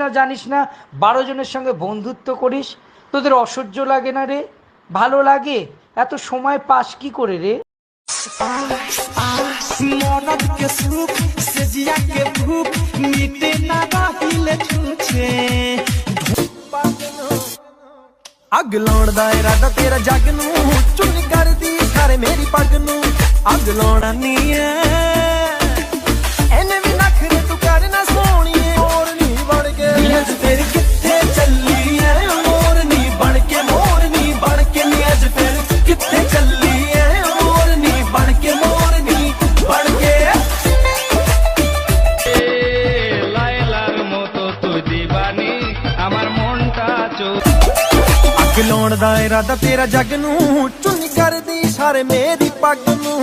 না, জানিস না 12 জনের সঙ্গে বন্ধুত্ব করিস? তোদের অসহ্য লাগে না রে? ভালো লাগে? এত সময় পাস কি করে রে? मरद के सुख से जिया के भूख मिटे ना राहिले छूछे अग लाउण दा इरादा तेरा जग नू चुन करदी सारे मेरी पग नू अग लाउणा नी है एने भी नखरे तू करना सोहणीए मोरनी बन के अज तेरी किथे चली है मोरनी बन के नी अज फिर किथे चली है मोरनी बन के बन के লাইলার মতো তুই দিবানি আমার মনটা চোখ अग लाउण दा इरादा तेरा जग नू चुन करदी सारे मेरी पग नू